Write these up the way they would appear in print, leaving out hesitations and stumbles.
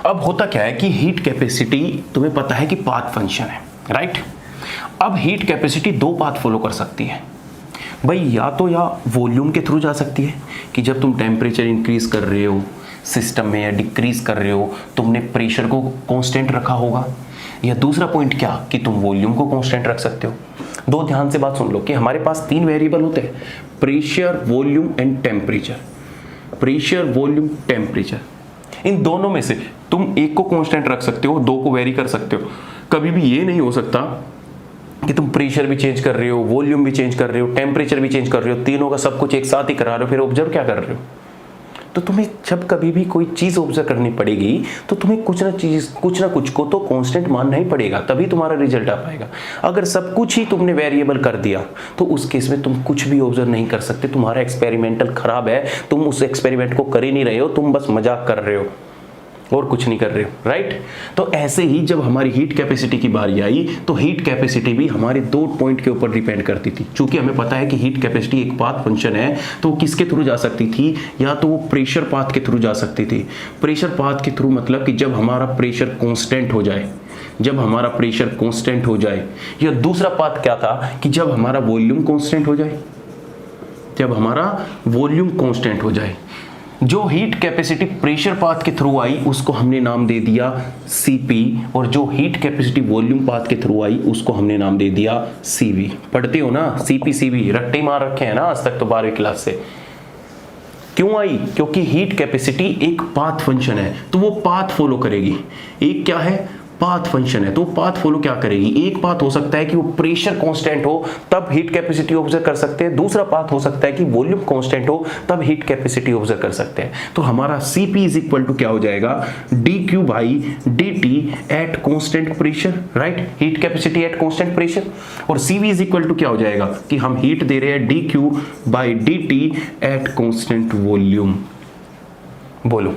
अब होता क्या है कि हीट कैपेसिटी तुम्हें पता है कि पाथ फंक्शन है, राइट। अब हीट कैपेसिटी दो पाथ फॉलो कर सकती है भाई, या तो या वॉल्यूम के थ्रू जा सकती है कि जब तुम टेम्परेचर इंक्रीज कर रहे हो सिस्टम में या डिक्रीज कर रहे हो तुमने प्रेशर को कांस्टेंट रखा होगा, या दूसरा पॉइंट क्या कि तुम वॉल्यूम को कांस्टेंट रख सकते हो। दो ध्यान से बात सुन लो कि हमारे पास तीन वेरिएबल होते हैं, pressure, volume and temperature. Pressure, volume, temperature, इन दोनों में से तुम एक को कांस्टेंट रख सकते हो, दो को वेरी कर सकते हो। कभी भी ये नहीं हो सकता कि तुम प्रेशर भी चेंज कर रहे हो, वॉल्यूम भी चेंज कर रहे हो, टेम्परेचर भी चेंज कर रहे हो, तीनों का सब कुछ एक साथ ही करा रहे हो, फिर ऑब्जर्व क्या कर रहे हो। तो तुम्हें जब कभी भी कोई चीज़ ऑब्जर्व करनी पड़ेगी तो तुम्हें कुछ ना कुछ को तो कांस्टेंट मानना ही पड़ेगा, तभी तुम्हारा रिजल्ट आ पाएगा। अगर सब कुछ ही तुमने वेरिएबल कर दिया तो उस केस में तुम कुछ भी ऑब्जर्व नहीं कर सकते, तुम्हारा एक्सपेरिमेंटल खराब है, तुम उस एक्सपेरिमेंट को कर ही नहीं रहे हो, तुम बस मजाक कर रहे हो और कुछ नहीं कर रहे हो, राइट। तो ऐसे ही जब हमारी हीट कैपेसिटी की बारी आई तो हीट कैपेसिटी भी हमारे दो पॉइंट के ऊपर डिपेंड करती थी। चूंकि हमें पता है कि हीट कैपेसिटी एक पाथ फंक्शन है तो वो किसके थ्रू जा सकती थी, या तो वो प्रेशर पाथ के थ्रू जा सकती थी। प्रेशर पाथ के थ्रू मतलब कि जब हमारा प्रेशर कांस्टेंट हो जाए, जब हमारा प्रेशर कांस्टेंट हो जाए, या दूसरा पाथ क्या था कि जब हमारा वॉल्यूम कांस्टेंट हो जाए, जब हमारा वॉल्यूम कांस्टेंट हो जाए। जो हीट कैपेसिटी प्रेशर पाथ के थ्रू आई उसको हमने नाम दे दिया Cp, और जो हीट कैपेसिटी वॉल्यूम पाथ के थ्रू आई उसको हमने नाम दे दिया Cv। पढ़ते हो ना Cp Cv, रट्टे मार रखे हैं ना आज तक तो 12वीं क्लास से। क्यों आई? क्योंकि हीट कैपेसिटी एक पाथ फंक्शन है तो वो पाथ फॉलो करेगी। एक क्या है? पाथ फंक्शन है तो पाथ फॉलो क्या करेगी। एक पाथ हो सकता है कि वो प्रेशर कांस्टेंट हो तब हीट कैपेसिटी ऑब्जर्व कर सकते हैं, दूसरा पाथ हो सकता है कि वॉल्यूम कांस्टेंट हो तब हीट कैपेसिटी ऑब्जर्व कर सकते हैं। तो हमारा Cp इज इक्वल टू क्या हो जाएगा, dq by dt at constant pressure, right, heat capacity at constant pressure. और Cv इज इक्वल टू क्या हो जाएगा कि हम हीट दे रहे हैं dq by dt at constant volume. बोलो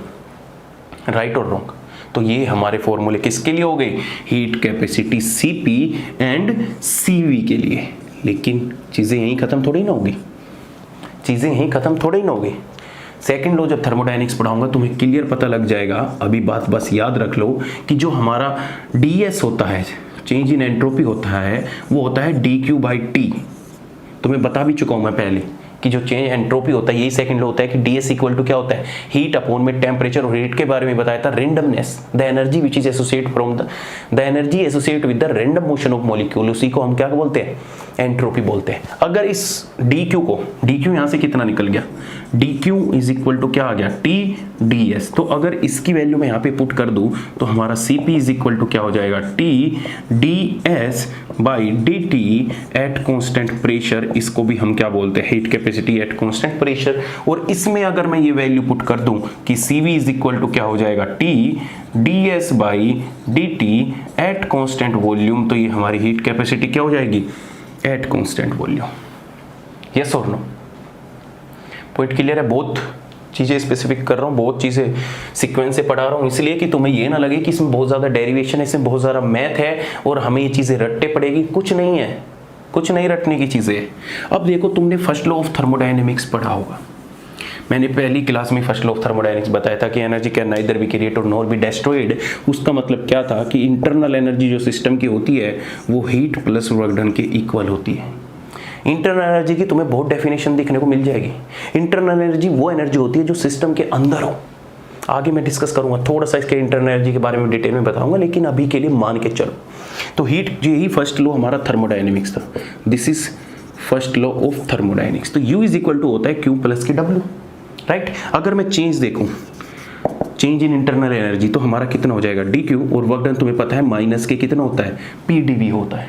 राइट और रॉन्ग। तो ये हमारे फॉर्मूले किसके लिए हो गए, heat capacity Cp and Cv के लिए। लेकिन चीजें यहीं खत्म थोड़ी ना होगी, चीजें यहीं खत्म थोड़ी ना होगी। सेकंड लॉ जब थर्मोडायनेमिक्स पढ़ाऊंगा तुम्हें क्लियर पता लग जाएगा। अभी बात बस याद रख लो कि जो हमारा ds होता है, चेंज इन एंट्रोपी होता है, वो होता है dq बाई t। तुम्हें बता भी चुका हूं मैं पहले कि जो चेंज एंट्रोपी होता है, यही सेकंड लॉ होता है कि ds इक्वल टू क्या होता है, हीट अपॉन में टेम्परेचर। और हीट के बारे में बताया था randomness, the energy which is associate from the energy associate with the random motion of molecule, उसी को हम क्या बोलते हैं, एंट्रोपी बोलते हैं। अगर इस dq को, dq यहां से कितना निकल गया, dq इज इक्वल टू क्या आ गया, t ds। तो अगर इसकी वैल्यू मैं यहाँ पे पुट कर दूं तो हमारा Cp इज इक्वल टू क्या हो जाएगा, t ds by dt at constant pressure. इसको भी हम क्या बोलते हैं, heat capacity at constant pressure. और इसमें अगर मैं ये वैल्यू पुट कर दूं कि Cv इज इक्वल टू क्या हो जाएगा, t ds by dt at constant volume, तो ये हमारी हीट कैपेसिटी क्या हो जाएगी, एट कांस्टेंट वॉल्यूम। यस और नो? पॉइंट क्लियर है? बहुत चीज़ें स्पेसिफिक कर रहा हूँ, बहुत चीज़ें सीक्वेंस से पढ़ा रहा हूँ, इसलिए कि तुम्हें ये ना लगे कि इसमें बहुत ज़्यादा डेरिवेशन है, इसमें बहुत ज़्यादा मैथ है और हमें ये चीज़ें रटते पड़ेगी। कुछ नहीं है, कुछ नहीं रटने की चीज़ें। अब देखो तुमने फर्स्ट लॉ ऑफ थर्मोडायनेमिक्स पढ़ा होगा। मैंने पहली क्लास में फर्स्ट लॉ ऑफ थर्मोडायनेमिक्स बताया था कि energy can neither be created nor be destroyed. उसका मतलब क्या था कि इंटरनल एनर्जी जो सिस्टम की होती है वो हीट प्लस वर्क डन के इक्वल होती है। इंटरनल एनर्जी की तुम्हें बहुत डेफिनेशन देखने को मिल जाएगी। इंटरनल एनर्जी वो एनर्जी होती है जो सिस्टम के अंदर हो। आगे मैं डिस्कस करूंगा थोड़ा सा इसके इंटरनल एनर्जी के बारे में डिटेल में बताऊंगा, लेकिन अभी के लिए मान के चलो। तो हीट, यही फर्स्ट लॉ हमारा थर्मोडायनेमिक्स था। This is first law of thermodynamics. तो U इज इक्वल टू होता है Q प्लस के W, राइट। अगर मैं चेंज देखूं, चेंज इन इंटरनल एनर्जी, तो हमारा कितना हो जाएगा dq, और वर्क डन तुम्हें पता है माइनस के कितना होता है, pdv होता है,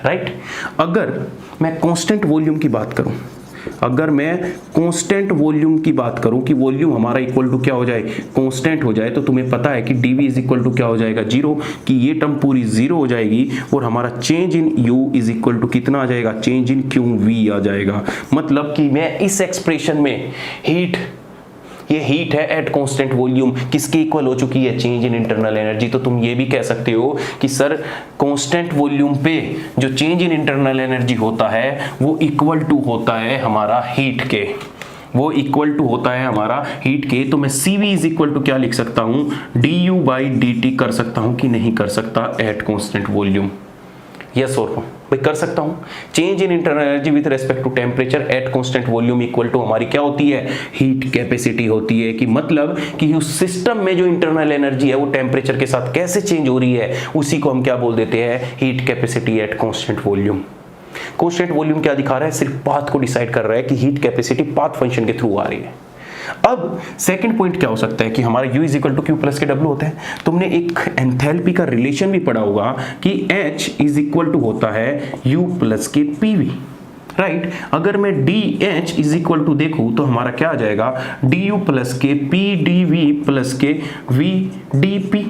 राइट। अगर मैं कांस्टेंट वॉल्यूम की बात करूं, अगर मैं कांस्टेंट वॉल्यूम की बात करूं कि वॉल्यूम हमारा इक्वल टू क्या हो जाए, कांस्टेंट हो जाए, तो तुम्हें पता है कि dv इज इक्वल टू क्या हो जाएगा, 0, कि ये टर्म पूरी 0 हो जाएगी और हमारा change in u is equal to कितना आ जाएगा, चेंज इन qv आ जाएगा। मतलब कि मैं इस एक्सप्रेशन में हीट, ये हीट है एट कांस्टेंट वॉल्यूम, किसके इक्वल हो चुकी है, चेंज इन इंटरनल एनर्जी। तो तुम ये भी कह सकते हो कि सर कांस्टेंट वॉल्यूम पे जो चेंज इन इंटरनल एनर्जी होता है वो इक्वल टू होता है हमारा हीट के, वो इक्वल टू होता है हमारा हीट के, तो मैं CV इज इक्वल टू क्या लिख सकता हूँ, du/dt कर सकता हूँ कि नहीं कर सकता एट कांस्टेंट वॉल्यूम? यस और नो भाई कर सकता हूँ। Change in internal energy with respect to temperature at constant volume equal to हमारी क्या होती है, हीट कैपेसिटी होती है। कि मतलब कि उस सिस्टम में जो इंटरनल एनर्जी है वो टेम्परेचर के साथ कैसे चेंज हो रही है, उसी को हम क्या बोल देते हैं, heat capacity at constant volume. Constant volume क्या दिखा रहा है, सिर्फ पाथ को डिसाइड कर रहा है कि हीट कैपेसिटी पाथ फंक्शन के थ्रू आ रही है। अब सेकंड पॉइंट क्या हो सकता है कि हमारा U is equal to Q plus के डब्ल्यू होता है। तुमने एक एंथैल्पी का रिलेशन भी पढ़ा होगा कि H इज इक्वल टू होता है U प्लस के PV, राइट। अगर मैं DH इज इक्वल टू देखूं तो हमारा क्या आ जाएगा, DU प्लस के PdV प्लस के VdP,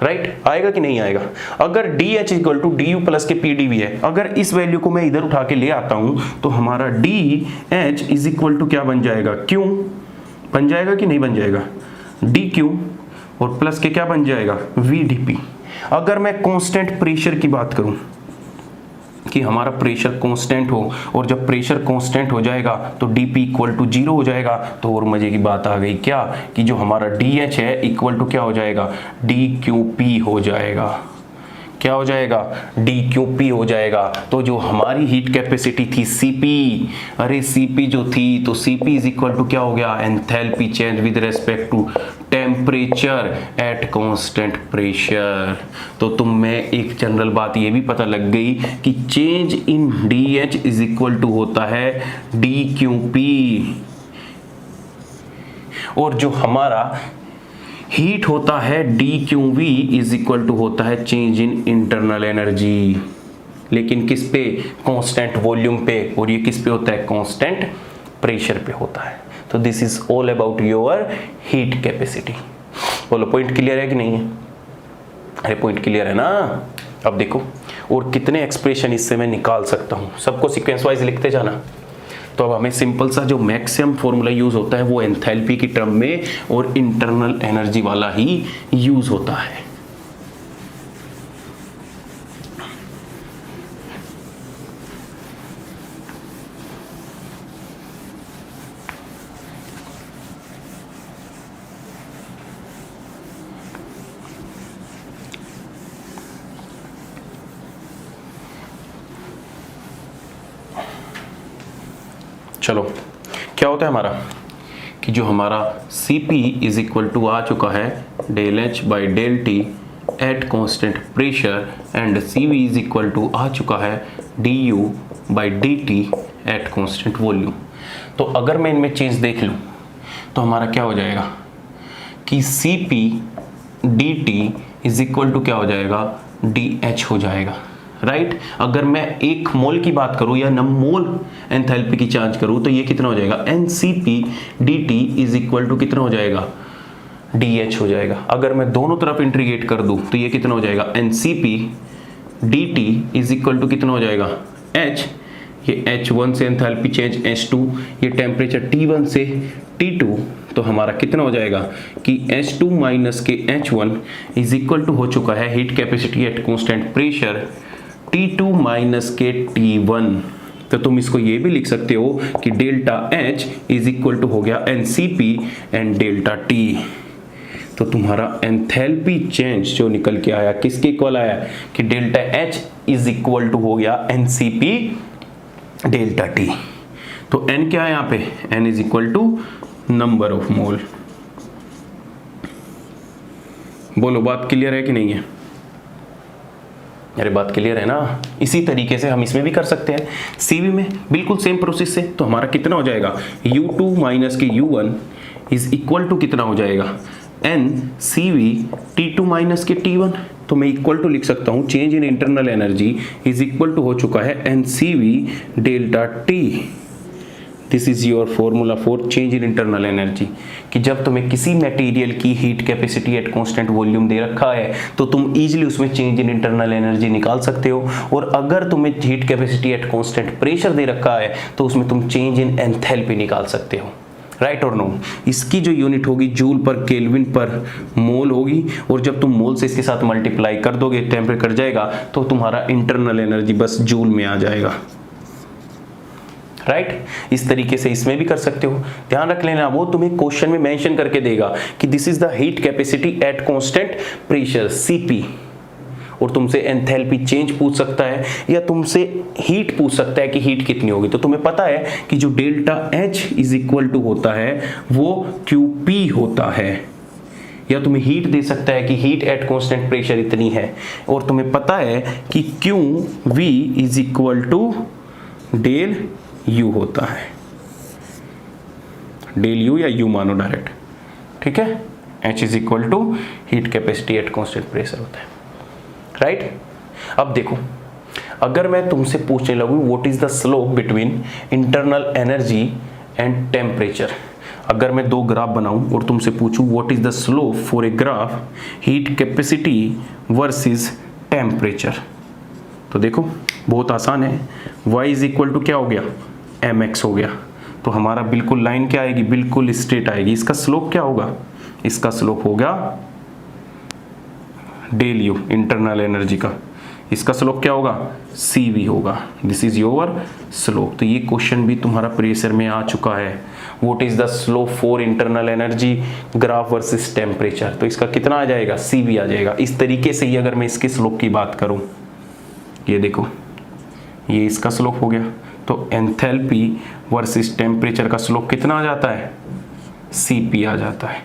राइट आएगा कि नहीं आएगा। अगर DH equal to DU plus के PdV है, अगर इस वैल्यू को मैं इधर उठा के ले आता हूं तो हमारा DH इज इक्वल टू क्या बन जाएगा, Q बन जाएगा कि नहीं बन जाएगा, DQ और प्लस के क्या बन जाएगा, VdP। अगर मैं कांस्टेंट प्रेशर की बात करूं कि हमारा प्रेशर कांस्टेंट हो, और जब प्रेशर कांस्टेंट हो जाएगा तो dP इक्वल टू 0 हो जाएगा, तो और मजे की बात आ गई क्या कि जो हमारा DH है इक्वल टू क्या हो जाएगा, DQP हो जाएगा। क्या हो जाएगा, DQP हो जाएगा। तो जो हमारी हीट कैपेसिटी थी CP, अरे CP जो थी तो CP इज इक्वल टू क्या हो गया, enthalpy change with respect to temperature at constant pressure. तो तुम में एक जनरल बात ये भी पता लग गई कि change in DH is equal to होता है DQP, और जो हमारा हीट होता है DQV इज इक्वल टू होता है चेंज इन इंटरनल एनर्जी। लेकिन किस पे, कांस्टेंट वॉल्यूम पे, और ये किस पे होता है, कांस्टेंट प्रेशर पे होता है। तो this is all about your heat capacity. बोलो पॉइंट क्लियर है कि नहीं है, अरे पॉइंट क्लियर है ना। अब देखो और कितने एक्सप्रेशन इससे मैं निकाल सकता हूँ, सबको सीक्वेंस वाइज लिखते जाना। तो अब हमें सिंपल सा जो मैक्सिमम फॉर्मूला यूज होता है वो एंथैल्पी की टर्म में और इंटरनल एनर्जी वाला ही यूज होता है। चलो क्या होता है हमारा कि जो हमारा Cp इज इक्वल टू आ चुका है del H by del T at constant pressure, and Cv is equal to आ चुका है du by dt at constant volume. तो अगर मैं इनमें चेंज देख लूँ तो हमारा क्या हो जाएगा कि Cp dt is equal to क्या हो जाएगा, dH हो जाएगा, राइट। अगर मैं एक मोल की बात करूं या मोल एंथैल्पी की चार्ज करूं तो ये कितना हो जाएगा, NCP dt is equal to कितना हो जाएगा, DH हो जाएगा। अगर मैं दोनों तरफ इंटीग्रेट कर दूं तो ये कितना हो जाएगा, NCP dt is equal to कितना हो जाएगा, H, ये H1 से एंथैल्पी चेंज H2, ये टेम्परेचर T1 से T2, तो हमारा कितना हो जाएगा कि H2 माइनस के H1 इज इक्वल टू हो चुका है heat capacity at constant pressure T2 minus के T1। तो तुम इसको ये भी लिख सकते हो कि delta H is equal to हो गया NCP एंड डेल्टा T। तो तुम्हारा एंथैल्पी चेंज जो निकल के आया किसके इक्वल आया कि delta H is equal to हो गया NCP डेल्टा T। तो N क्या है यहाँ पे, N is equal to number of mole. बोलो बात क्लियर है कि नहीं है, अरे बात क्लियर है ना। इसी तरीके से हम इसमें भी कर सकते हैं, CV में बिल्कुल सेम प्रोसेस से। तो हमारा कितना हो जाएगा, U2 माइनस के U1 इज इक्वल टू कितना हो जाएगा, NCV T2 माइनस के T1। तो मैं इक्वल टू लिख सकता हूं change in internal energy is equal to हो चुका है NCV delta T। This is your formula for change in internal energy. कि जब तुम्हें किसी मटेरियल की heat capacity at constant volume दे रखा है तो तुम इजीली उसमें चेंज इन इंटरनल एनर्जी निकाल सकते हो, और अगर तुम्हें heat capacity at constant pressure दे रखा है तो उसमें तुम चेंज इन एंथैल्पी निकाल सकते हो, राइट और नो। इसकी जो यूनिट होगी जूल पर केल्विन पर मोल होगी, और जब तुम मोल से इसके साथ मल्टीप्लाई कर दोगे टेम्परेचर कर जाएगा तो तुम्हारा इंटरनल एनर्जी बस जूल में आ जाएगा। राइट इस तरीके से इसमें भी कर सकते हो। ध्यान रख लेना, वो तुम्हें क्वेश्चन में मेंशन करके देगा कि this is the heat capacity at constant pressure Cp, और तुमसे एंथैल्पी चेंज पूछ सकता है या तुमसे हीट पूछ सकता है कि हीट कितनी होगी। तो तुम्हें पता है कि जो delta H is equal to होता है वो QP होता है, या तुम्हें हीट दे सकता है कि हीट एट कांस्टेंट प्रेशर इतनी है, और तुम्हें पता है कि QV is equal to del U होता है, डेल U या U मानो डायरेक्ट, ठीक है। H is equal to heat capacity at constant pressure होता है, राइट। अब देखो, अगर मैं तुमसे पूछने लगूं what is the slope between internal energy and temperature, अगर मैं दो ग्राफ बनाऊं और तुमसे पूछूं what is the slope for a graph heat capacity versus temperature, तो देखो बहुत आसान है। y इज इक्वल टू क्या हो गया, mx हो गया, तो हमारा बिल्कुल लाइन क्या आएगी, बिल्कुल स्ट्रेट आएगी। इसका स्लोप क्या होगा, इसका स्लोप होगा डेल यू इंटरनल एनर्जी का, इसका स्लोप क्या होगा, CV होगा। This is your slope. तो ये क्वेश्चन भी तुम्हारा प्रेशर में आ चुका है, what is the slope for internal energy graph versus temperature, तो इसका कितना आ जाएगा, CV आ जाएगा। इस तरीके से ही अगर मैं इसके स्लोप की बात करूं, ये देखो ये इसका स्लोप हो गया, तो एंथैल्पी वर्सेस टेम्परेचर का स्लोप कितना आ जाता है, CP आ जाता है।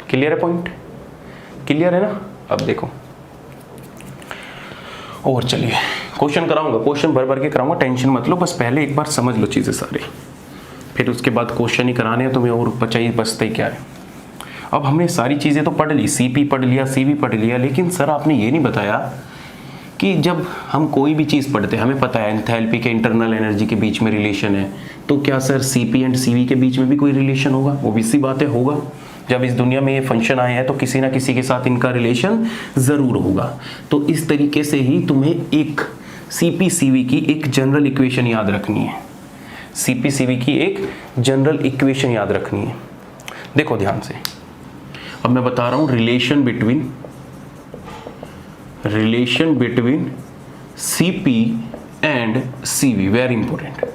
क्लियर है पॉइंट, क्लियर है ना। अब देखो और चलिए क्वेश्चन कराऊंगा, क्वेश्चन भर भर के कराऊंगा, टेंशन मत लो, बस पहले एक बार समझ लो चीजें सारी, फिर उसके बाद क्वेश्चन ही कराने हैं तुम्हें, और बचता ही क्या है। अब हमने सारी चीजें तो पढ़ ली, CP पढ़ लिया, CV पढ़ लिया, लेकिन सर आपने ये नहीं बताया कि जब हम कोई भी चीज़ पढ़ते हैं हमें पता है एंथैल्पी के इंटरनल एनर्जी के बीच में रिलेशन है, तो क्या सर CP एंड CV के बीच में भी कोई रिलेशन होगा, वो भी सी बात है होगा। जब इस दुनिया में ये फंक्शन आए हैं तो किसी ना किसी के साथ इनका रिलेशन ज़रूर होगा। तो इस तरीके से ही तुम्हें एक CP CV की एक जनरल इक्वेशन याद रखनी है, CP CV की एक जनरल इक्वेशन याद रखनी है। देखो ध्यान से, अब मैं बता रहा हूँ relation between CP and CV, very important.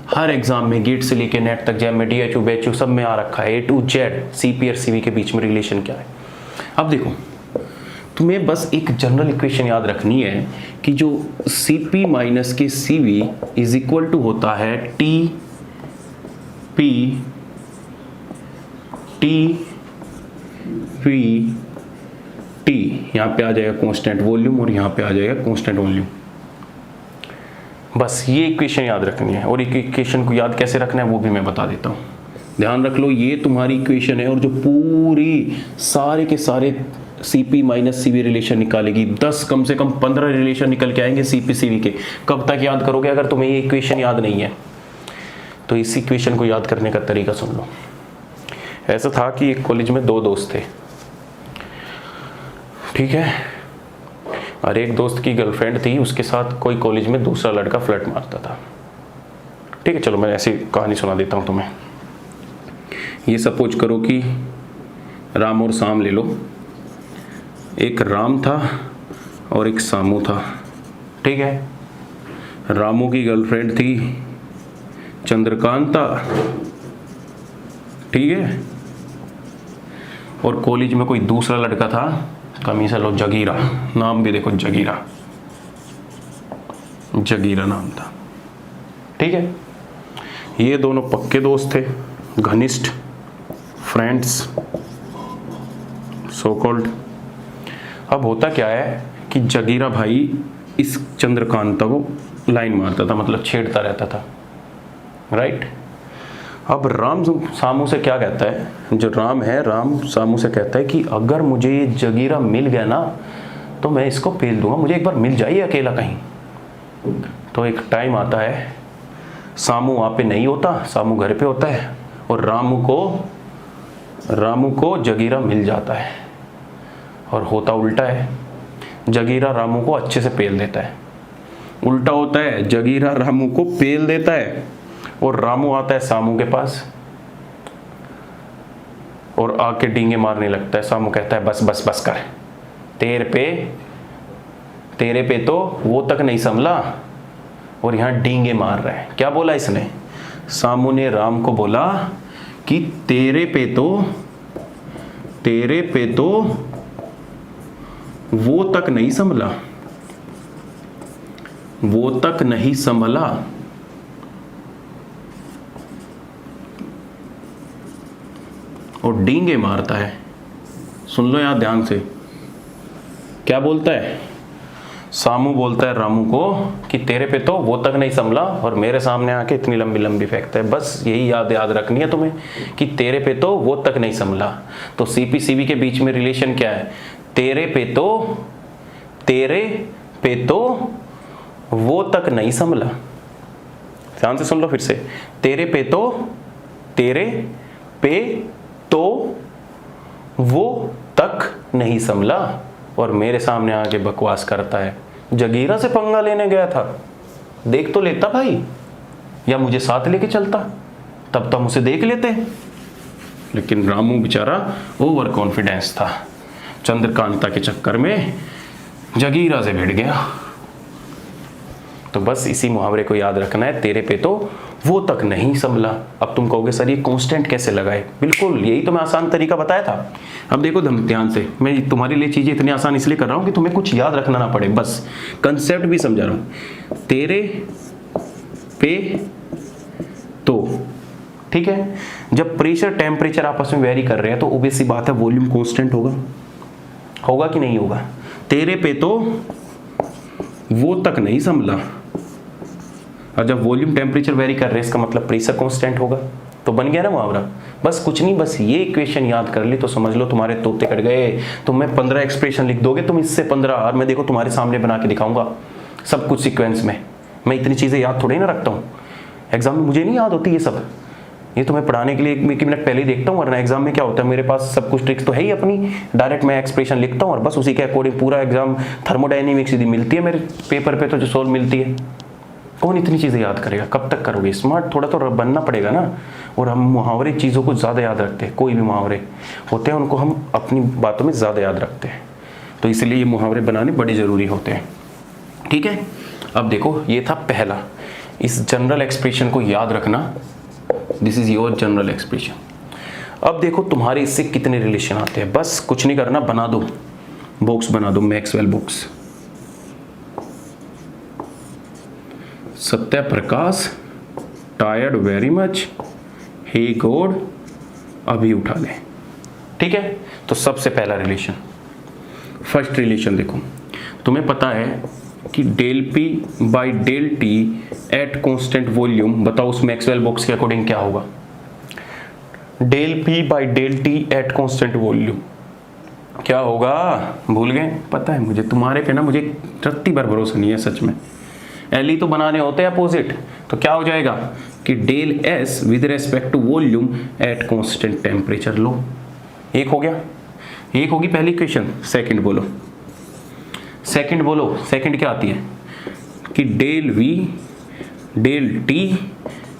Her exam में गेट से लेके नेट तक, जैम में DHU BHU सब में आ रखा है, A to Z CP और CV के बीच में रिलेशन क्या है। अब देखो तुम्हें बस एक जनरल इक्वेशन याद रखनी है कि जो CP माइनस के CV इज इक्वल टू होता है TP T, यहाँ पे आ जाएगा कांस्टेंट वॉल्यूम और यहाँ पे आ जाएगा कांस्टेंट वॉल्यूम। बस ये इक्वेशन याद रखनी है, और एक इक्वेशन को याद कैसे रखना है वो भी मैं बता देता हूँ। ध्यान रख लो, ये तुम्हारी इक्वेशन है, और जो पूरी सारे के सारे CP माइनस CV रिलेशन निकालेगी, 10 कम से कम 15 रिलेशन निकल के आएंगे CP CV के। कब तक याद करोगे अगर तुम्हें ये इक्वेशन याद नहीं है? तो इस इक्वेशन को याद करने का तरीका सुन लो। ऐसा था कि एक कॉलेज में दो दोस्त थे, ठीक है, और एक दोस्त की गर्लफ्रेंड थी, उसके साथ कोई कॉलेज में दूसरा लड़का फ्लर्ट मारता था, ठीक है। चलो मैं ऐसी कहानी सुना देता हूँ तुम्हें। ये सपोज करो कि राम और शाम ले लो, एक राम था और एक सामू था, ठीक है। रामू की गर्लफ्रेंड थी चंद्रकांता, ठीक है, और कॉलेज में कोई दूसरा लड़का था, कमी से लो जगीरा, नाम भी देखो जगीरा नाम था, ठीक है। ये दोनों पक्के दोस्त थे, घनिष्ठ फ्रेंड्स सो कॉल्ड। अब होता क्या है कि जगीरा भाई इस चंद्रकांता को लाइन मारता था, मतलब छेड़ता रहता था, राइट। अब राम सामू से क्या कहता है, जो राम है, राम सामू से कहता है कि अगर मुझे ये जगीरा मिल गया ना तो मैं इसको पेल दूंगा, मुझे एक बार मिल जाइए अकेला कहीं। तो एक टाइम आता है, सामू वहाँ पे नहीं होता, सामू घर पे होता है, और रामू को जगीरा मिल जाता है, और होता उल्टा है, जगीरा रामू को अच्छे से पेल देता है। उल्टा होता है, जगीरा रामू को पेल देता है, और रामू आता है सामू के पास और आके डींगे मारने लगता है। सामू कहता है बस बस बस कर, तेरे पे तो वो तक नहीं संभला, और यहाँ डींगे मार रहा है। क्या बोला इसने? सामू ने राम को बोला कि तेरे पे तो वो तक नहीं संभला, वो तक नहीं संभला। और डींगे मारता है। सुन लो यहां ध्यान से, क्या बोलता है? सामू बोलता है रामू को कि तेरे पे तो वो तक नहीं संभला और मेरे सामने आके इतनी लंबी लंबी फेंकता है। बस यही याद रखनी है तुम्हें कि तेरे पे तो वो तक नहीं संभला। तो सीपी के बीच में रिलेशन क्या है? तेरे पे तो वो तक नहीं संभला। ध्यान से सुन लो फिर से, तेरे पे तो वो तक नहीं संभला और मेरे सामने आके बकवास करता है। जगीरा से पंगा लेने गया था, देख तो लेता भाई, या मुझे साथ लेके चलता, तब तो हम उसे देख लेते। लेकिन रामू बेचारा ओवर कॉन्फिडेंस था, चंद्रकांता के चक्कर में जगीरा से भिड़ गया। तो बस इसी मुहावरे को याद रखना है, तेरे पे तो वो तक नहीं संभला। अब तुम कहोगे सर ये कांस्टेंट कैसे लगाए? बिल्कुल यही तो मैं आसान तरीका बताया था। अब देखो ध्यान से, मैं तुम्हारे लिए चीजें इतनी आसान इसलिए कर रहा हूं कि तुम्हें कुछ याद रखना ना पड़े, बस कंसेप्ट भी समझा रहा हूं। तेरे पे तो, ठीक है, जब प्रेशर टेम्परेचर आपस में वेरी कर रहे हैं तो ऑब्वियस सी बात है वॉल्यूम कांस्टेंट होगा कि नहीं होगा? तेरे पे तो वो तक नहीं संभला, और जब वॉल्यूम टेम्परेचर वेरी कर रहे हैं इसका मतलब प्रेशर कांस्टेंट होगा। तो बन गया ना मुहावरा। बस कुछ नहीं, बस ये इक्वेशन याद कर ली तो समझ लो तुम्हारे तोते कट गए। तुम्हें 15 एक्सप्रेशन लिख दोगे तुम इससे 15, और मैं देखो तुम्हारे सामने बना के दिखाऊंगा सब कुछ सीक्वेंस में। मैं इतनी चीजें याद थोड़ी ना रखता हूँ, एग्जाम में मुझे नहीं याद होती ये सब। ये तुम्हें पढ़ाने के लिए एक मिनट पहले ही देखता हूँ, वरना एग्जाम में क्या होता है मेरे पास सब कुछ ट्रिक्स तो है ही अपनी, डायरेक्ट मैं एक्सप्रेशन लिखता हूँ और बस उसी के अकॉर्डिंग पूरा एग्जाम थर्मोडायनेमिक्स सीधी मिलती है मेरे पेपर पे तो जो सोल्व मिलती है। कौन इतनी चीज़ें याद करेगा? कब तक करोगे? स्मार्ट थोड़ा तो बनना पड़ेगा ना। और हम मुहावरे चीज़ों को ज़्यादा याद रखते हैं, कोई भी मुहावरे होते हैं उनको हम अपनी बातों में ज़्यादा याद रखते हैं, तो इसलिए ये मुहावरे बनाने बड़े ज़रूरी होते हैं। ठीक है, अब देखो ये था पहला, इस जनरल एक्सप्रेशन को याद रखना, this is your general expression. अब देखो तुम्हारे इससे कितने रिलेशन आते हैं, बस कुछ नहीं करना, बना दो, बॉक्स बना दो, Maxwell box. Satya Prakash tired very much, हे गॉड अभी उठा ले। ठीक है, तो सबसे पहला रिलेशन, फर्स्ट रिलेशन देखो, तुम्हें पता है कि del P by del T at constant volume, बताओ उस मैक्सवेल बॉक्स के अकॉर्डिंग क्या होगा? Del P by del T at constant volume क्या होगा? भूल गए? पता है मुझे, तुम्हारे पे ना मुझे रत्ती भर भरोसा नहीं है सच में। एल तो बनाने होते हैं अपोजिट, तो क्या हो जाएगा कि del S with respect to volume at constant temperature. लो, एक हो गया, एक होगी पहली इक्वेशन। सेकंड बोलो, सेकंड बोलो, सेकंड क्या आती है कि del V del T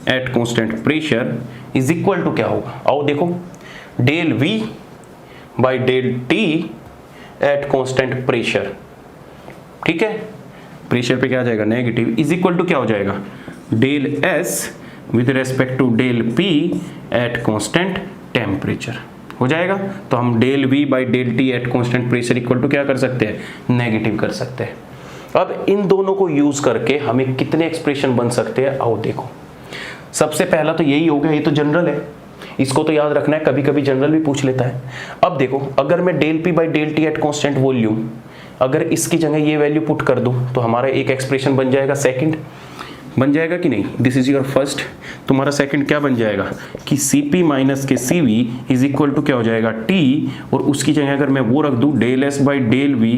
at constant pressure is equal to क्या होगा? आओ देखो, del V by del T at constant pressure, ठीक है, प्रेशर पे क्या आ जाएगा? नेगेटिव, इज इक्वल टू क्या हो जाएगा? Del S with respect to del P at constant temperature हो जाएगा। तो हम del V by del T at constant pressure equal to क्या कर सकते हैं? नेगेटिव कर सकते हैं। अब इन दोनों को यूज करके हमें कितने एक्सप्रेशन बन सकते हैं? आओ देखो, सबसे पहला तो यही हो गया, ये तो जनरल है, इसको तो याद रखना है, कभी कभी जनरल भी पूछ लेता है। अब देखो, अगर मैं del P by del T at constant volume, अगर इसकी जगह ये वैल्यू पुट कर दूं तो हमारा एक एक्सप्रेशन बन जाएगा, सेकंड बन जाएगा कि नहीं? This is your first. तुम्हारा सेकंड क्या बन जाएगा कि Cp माइनस के Cv इज इक्वल टू क्या हो जाएगा? T, और उसकी जगह अगर मैं वो रख दूं del S by del V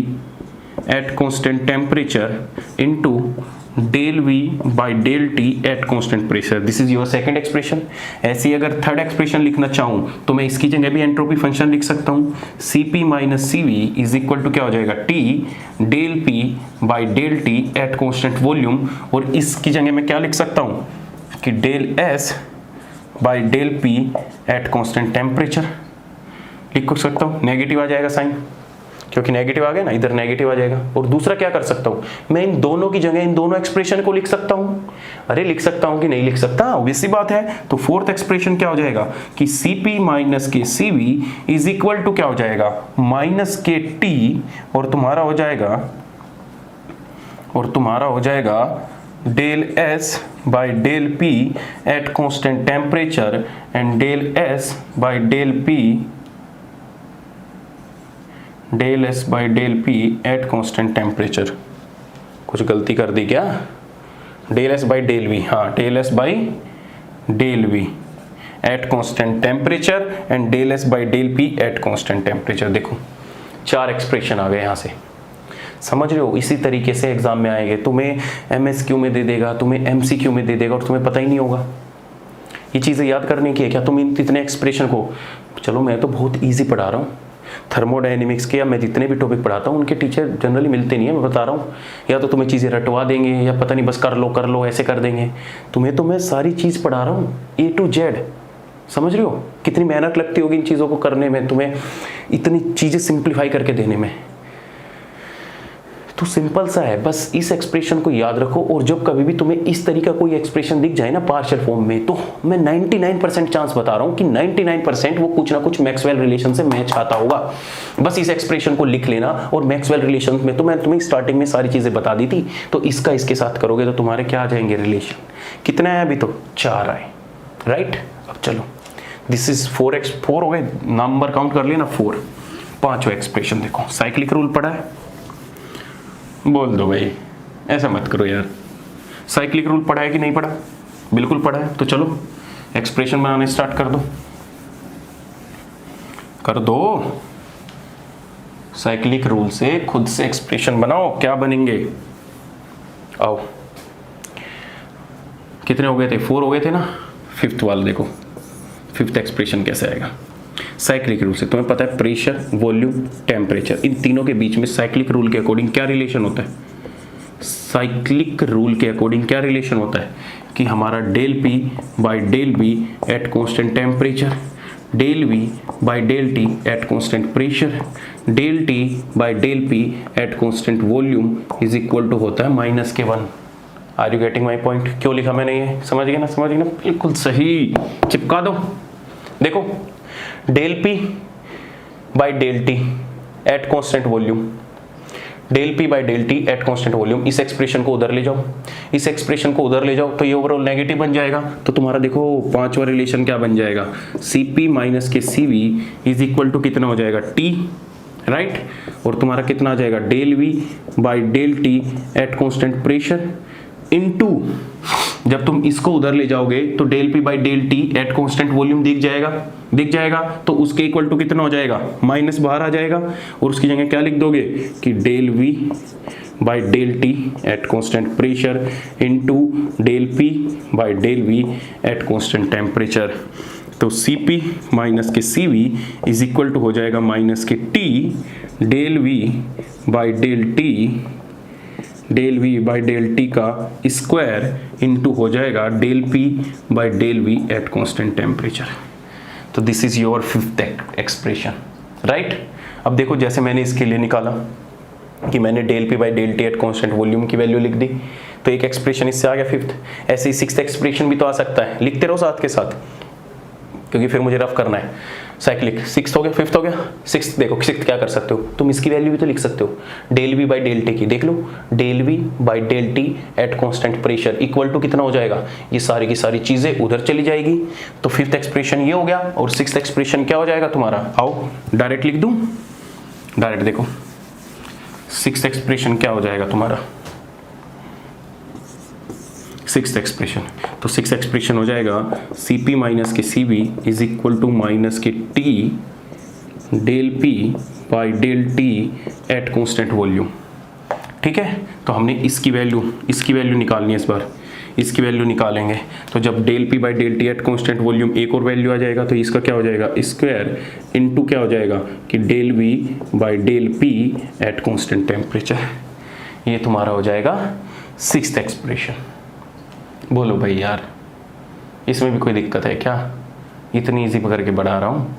at constant temperature into del V by del T at constant pressure, this is your second expression. ऐसी अगर थर्ड एक्सप्रेशन लिखना चाहूं तो मैं इसकी जगह भी एंट्रोपी फंक्शन लिख सकता हूं, Cp minus Cv is equal to क्या हो जाएगा? T del P by del T at constant volume, और इसकी जगह मैं क्या लिख सकता हूं कि del S by del P at constant temperature लिख सकता हूं, नेगेटिव आ जाएगा साइन, क्योंकि नेगेटिव आ गया ना, इधर नेगेटिव आ जाएगा। और दूसरा क्या कर सकता हूं, मैं इन दोनों की जगह इन दोनों एक्सप्रेशन को लिख सकता हूं। अरे लिख सकता हूं कि नहीं लिख सकता, ऑब्वियस सी बात है। तो फोर्थ एक्सप्रेशन क्या हो जाएगा कि Cp माइनस के Cv इज इक्वल टू क्या हो जाएगा, माइनस के टी, और तुम्हारा हो जाएगा del S by del P at constant temperature and del S by del P at constant temperature. कुछ गलती कर दी क्या, del S by del V, हाँ del S by del V at constant temperature and del S by del P at constant temperature. देखो 4 expression आ गए यहाँ से, समझ रहे हो। इसी तरीके से एग्जाम में आएंगे, तुम्हें MSQ में दे देगा, तुम्हें MCQ में दे देगा, और तुम्हें पता ही नहीं होगा। ये चीज़ें याद करने की है क्या तुम इतने एक्सप्रेशन को, चलो मैं तो बहुत ईजी पढ़ा रहा हूँ थर्मोडायनेमिक्स के, या मैं जितने भी टॉपिक पढ़ाता हूँ उनके टीचर जनरली मिलते नहीं है, मैं बता रहा हूँ। या तो तुम्हें चीज़ें रटवा देंगे, या पता नहीं बस कर लो ऐसे कर देंगे। तुम्हें तो मैं सारी चीज़ पढ़ा रहा हूँ A to Z, समझ रहे हो कितनी मेहनत लगती होगी इन चीज़ों को करने में, तुम्हें इतनी चीज़ें सिंप्लीफाई करके देने में। तो सिंपल सा है, बस इस एक्सप्रेशन को याद रखो। और जब कभी भी तुम्हें इस तरीका कोई एक्सप्रेशन दिख जाए ना पार्शियल फॉर्म में, तो मैं 99% चांस बता रहा हूं कि 99% वो कुछ ना कुछ मैक्सवेल रिलेशन से मैच आता होगा। बस इस एक्सप्रेशन को लिख लेना, और मैक्सवेल रिलेशन में तो मैं तुम्हें स्टार्टिंग में सारी चीजें बता दी थी, तो इसका इसके साथ करोगे तो तुम्हारे क्या आ जाएंगे रिलेशन। कितने आए अभी, तो 4 आए, राइट। अब चलो, दिस इज 4 हो गए, नंबर काउंट कर लेना 4। 5वां एक्सप्रेशन देखो, साइक्लिक रूल पढ़ा है, बोल दो भाई, ऐसा मत करो यार। साइक्लिक रूल पढ़ा है कि नहीं पढ़ा, बिल्कुल पढ़ा है। तो चलो एक्सप्रेशन बनाने स्टार्ट कर दो। साइक्लिक रूल से खुद से एक्सप्रेशन बनाओ, क्या बनेंगे, आओ। कितने हो गए थे, 4 हो गए थे ना। 5th वाला देखो, 5th एक्सप्रेशन कैसे आएगा। साइक्लिक रूल से तुम्हें पता है प्रेशर, वॉल्यूम, टेम्परेचर, इन तीनों के बीच में साइक्लिक रूल के अकॉर्डिंग क्या रिलेशन होता है। साइक्लिक रूल के अकॉर्डिंग क्या रिलेशन होता है कि हमारा del P by del B at constant temperature, del V by del T at constant pressure, del T by del P at constant volume is equal to होता है -1। Are you getting my point. क्यों लिखा मैंने ये, समझ गए ना, बिल्कुल सही, चिपका दो। देखो del P by del T at constant volume, del P by del T at constant volume, इस एक्सप्रेशन को उधर ले जाओ, इस एक्सप्रेशन को उधर ले जाओ, तो ये ओवरऑल नेगेटिव बन जाएगा। तो तुम्हारा देखो 5वां रिलेशन क्या बन जाएगा, Cp माइनस के Cv इज इक्वल टू कितना हो जाएगा T, राइट। और तुम्हारा कितना आ जाएगा del V by del T at constant pressure into, जब तुम इसको उधर ले जाओगे तो del P by del T at constant volume दिख जाएगा, तो उसके इक्वल टू कितना हो जाएगा, माइनस बाहर आ जाएगा, और उसकी जगह क्या लिख दोगे कि del V by del T at constant pressure into del P by del V at constant temperature. तो Cp माइनस के Cv इज इक्वल टू हो जाएगा माइनस के T del V by del T, del V by del T का square into हो जाएगा del P by del V at constant temperature. तो this is your 5th expression, right. अब देखो जैसे मैंने इसके लिए निकाला कि मैंने del P by del T at constant volume की वैल्यू लिख दी, तो एक एक्सप्रेशन इससे आ गया 5th। ऐसे ही 6th एक्सप्रेशन भी तो आ सकता है, लिखते रहो साथ के साथ, क्योंकि फिर मुझे रफ करना है। साइक्लिक 6th हो गया, 5th हो गया। 6th देखो, 6th क्या कर सकते हो तुम, इसकी वैल्यू भी तो लिख सकते हो, del V by del T की, देख लो del V by del T at constant pressure equal to कितना हो जाएगा, ये सारी की सारी चीजें उधर चली जाएगी। तो 5th एक्सप्रेशन ये हो गया, और 6th एक्सप्रेशन क्या हो जाएगा तुम्हारा, आओ डायरेक्ट लिख दूं, डायरेक्ट देखो 6th एक्सप्रेशन क्या हो जाएगा तुम्हारा, 6th एक्सप्रेशन। तो 6th एक्सप्रेशन हो जाएगा Cp माइनस के Cv is equal to minus के T del P by del T at constant volume, ठीक है। तो हमने इसकी वैल्यू निकालनी है, इस बार इसकी वैल्यू निकालेंगे। तो जब del P by del T at constant volume एक और वैल्यू आ जाएगा, तो इसका क्या हो जाएगा स्क्वायर इनटू क्या हो जाएगा कि del V by del P at constant temperature. ये तुम्हारा हो जाएगा 6th एक्सप्रेशन। बोलो भाई यार, इसमें भी कोई दिक्कत है क्या, इतनी इजी करके बढ़ा रहा हूँ।